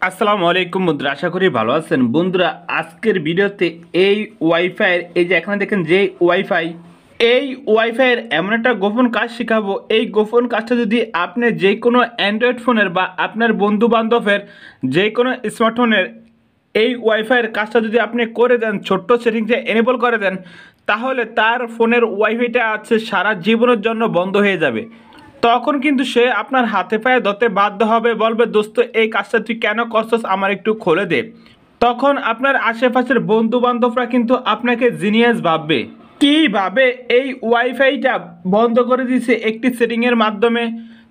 আসসালামু আলাইকুম বন্ধুরা, আশা করি ভালো আছেন। বন্ধুরা, আজকের ভিডিওতে এই ওয়াইফাইয়ের এই যে এখানে দেখেন যে ওয়াইফাইয়ের এমন একটা গোপন কাজ শেখাবো। এই গোপন কাজটা যদি আপনি যে কোনো অ্যান্ড্রয়েড ফোনের বা আপনার বন্ধু বান্ধবের যে কোনো স্মার্টফোনের এই ওয়াইফাইয়ের কাজটা যদি আপনি করে দেন, ছোট্ট সেটিংসে এনেবল করে দেন, তাহলে তার ফোনের ওয়াইফাইটা আছে সারা জীবনের জন্য বন্ধ হয়ে যাবে। তখন কিন্তু সে আপনার হাতে পায়ে ধরতে বাধ্য হবে, বলবে দোস্ত এই কাজটা তুই কেন করছস, আমার একটু খুলে দে। তখন আপনার আশেপাশের বন্ধু বান্ধবরা কিন্তু আপনাকে জিনিয়াস ভাববে। কীভাবে এই ওয়াইফাইটা বন্ধ করে দিয়েছে একটি সেটিংয়ের মাধ্যমে।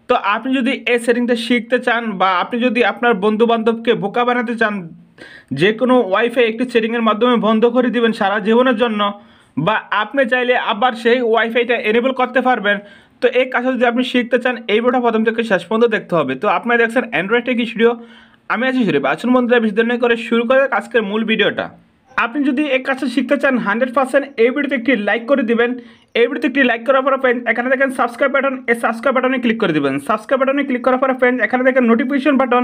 তো আপনি যদি এই সেটিংটা শিখতে চান বা আপনি যদি আপনার বন্ধু বান্ধবকে বোকা বানাতে চান, যে কোনো ওয়াইফাই একটি সেটিংয়ের মাধ্যমে বন্ধ করে দিবেন সারা জীবনের জন্য, বা আপনি চাইলে আবার সেই ওয়াইফাইটা এনেবল করতে পারবেন। তো এই কাজটা যদি আপনি শিখতে চান, এই ভিডিওটা প্রথম থেকে শেষ পর্যন্ত দেখতে হবে। তো আপনারা দেখছেন অ্যান্ড্রয়েড টেক ভিডিও, আমি আছি শরীফ। আসুন বন্ধুরা, বেশি দেরি না করে শুরু করে আজকের মূল ভিডিওটা। আপনি যদি এই কাজটা শিখতে চান 100% এই ভিডিওতে একটি লাইক করে দিবেন। এই ভিডিওতে একটি লাইক করার পরে ফ্রেন্ড এখানে দেখেন সাবস্ক্রাইব বাটন, এই সাবস্ক্রাইব বাটনে ক্লিক করে দিবেন। সাবস্ক্রাইব বাটনে ক্লিক করার পরে ফ্রেন্ড এখানে দেখেন নোটিফিকেশন বাটন,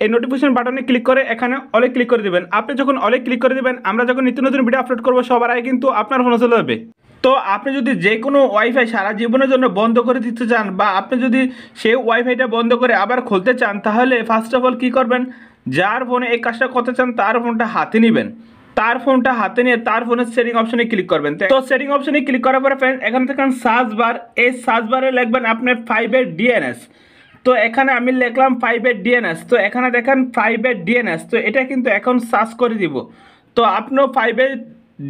এই নোটিফিকেশন বাটনে ক্লিক করে এখানে অলে ক্লিক করে দিবেন। আপনি যখন অলে ক্লিক করে দিবেন, আমরা যখন নিত্য নতুন ভিডিও আপলোড করবো সবার আগে কিন্তু আপনার ফোনে চলে যাবে। তো আপনি যদি যে কোনো ওয়াইফাই সারা জীবনের জন্য বন্ধ করে দিতে চান, বা আপনি যদি সেই ওয়াইফাইটা বন্ধ করে আবার খুলতে চান, তাহলে ফার্স্ট অফ অল কী করবেন, যার ফোনে এই কাজটা করতে চান তার ফোনটা হাতে নেবেন। তার ফোনটা হাতে নিয়ে তার ফোনের সেটিং অপশনে ক্লিক করবেন। তো সেটিং অপশনে ক্লিক করার পরে ফ্রেন্ড এখানে দেখেন সার্চ বার, এই সার্চ বারে লিখবেন আপনার 5 ডিএনএস। তো এখানে আমি লিখলাম 5 ডিএনএস। তো এখানে দেখেন 5 ডিএনএস। তো এটা কিন্তু এখন সার্চ করে দিব। তো আপনিও 5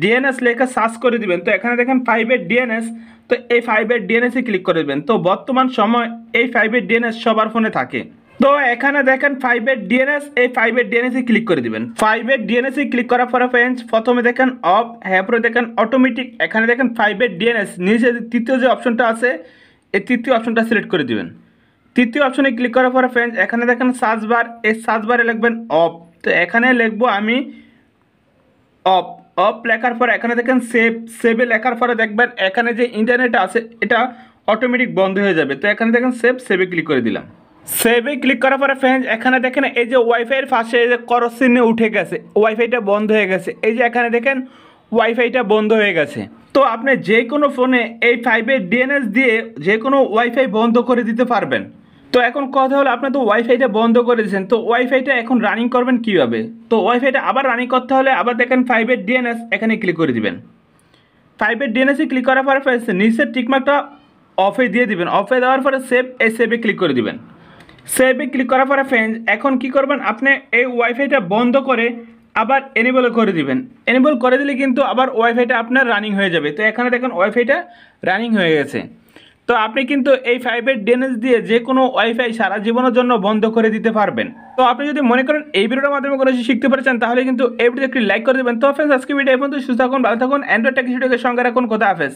ডিএনএস লেখা সার্চ করে দিবেন। তো এখানে দেখেন 5 ডিএনএস। তো এই 5 ডিএনএসে ক্লিক করে দেবেন। তো বর্তমান সময় এই 5 ডিএনএস সবার ফোনে থাকে। তো এখানে দেখেন 5 ডিএনএস, এই 5 ডিএনএসে ক্লিক করে দিবেন। 5 ডিএনএসে ক্লিক করার পরে ফ্রেন্ডস প্রথমে দেখেন অফ, এরপরে দেখেন অটোমেটিক। এখানে দেখেন 5 ডিএনএস নিচে তৃতীয় যে অপশনটা আছে, এই তৃতীয় অপশনটা সিলেক্ট করে দিবেন। তৃতীয় অপশনে ক্লিক করার পরে ফ্রেন্ডস এখানে দেখেন সার্চ বার, এই সার্চ বারে লিখবেন অফ। তো এখানে লিখবো আমি অফ। অফ লেখার পরে এখানে দেখেন সেভে লেখার পরে দেখবেন এখানে যে ইন্টারনেট আছে এটা অটোমেটিক বন্ধ হয়ে যাবে। তো এখানে দেখেন সেভে ক্লিক করে দিলাম। সেভে ক্লিক করার পরে ফ্রেন্ডস এখানে দেখেন এই যে ওয়াইফাইয়ের পাশে এই যে ক্রস চিহ্ন উঠে গেছে, ওয়াইফাইটা বন্ধ হয়ে গেছে। এই যে এখানে দেখেন ওয়াইফাইটা বন্ধ হয়ে গেছে। তো আপনি যে কোনো ফোনে এই 5 ডিএনএস দিয়ে যে কোনো ওয়াইফাই বন্ধ করে দিতে পারবেন। তো এখন কথা হলো, আপনি তো ওয়াইফাইটা বন্ধ করে দিয়েছেন, তো ওয়াইফাইটা এখন রানিং করবেন কীভাবে। তো ওয়াইফাইটা আবার রানিং করতে হলে আবার দেখেন 5 ডিএনএস, এখানে ক্লিক করে দিবেন। 5 ডিএনএসে ক্লিক করার পরে নিচের টিকমার্কটা অফে দিয়ে দিবেন। অফে দেওয়ার পরে সেভে ক্লিক করে দিবেন। সেভে ক্লিক করার পরে ফ্রেন্ডস এখন কি করবেন, আপনি এই ওয়াইফাইটা বন্ধ করে আবার এনেবল করে দিবেন। এনেবল করে দিলে কিন্তু আবার ওয়াইফাইটা আপনার রানিং হয়ে যাবে। তো এখানে দেখেন ওয়াইফাইটা রানিং হয়ে গেছে। তো আপনি কিন্তু এই 5 ডিএনএস দিয়ে যে কোনো ওয়াইফাই সারা জীবনের জন্য বন্ধ করে দিতে পারবেন। তো আপনি যদি মনে করেন এই ভিডিওর মাধ্যমে কোনো কিছু শিখতে পারছেন, তাহলে কিন্তু এই ভিডিওতে একটি লাইক করে দেবেন। তো ফ্রেন্ডস আজকে ভিডিও এই পর্যন্ত। সুস্থ থাকুন, ভালো থাকুন, অ্যান্ড্রয়েড টেক ভিডিওকে সঙ্গে রাখুন। খোদা হাফেজ।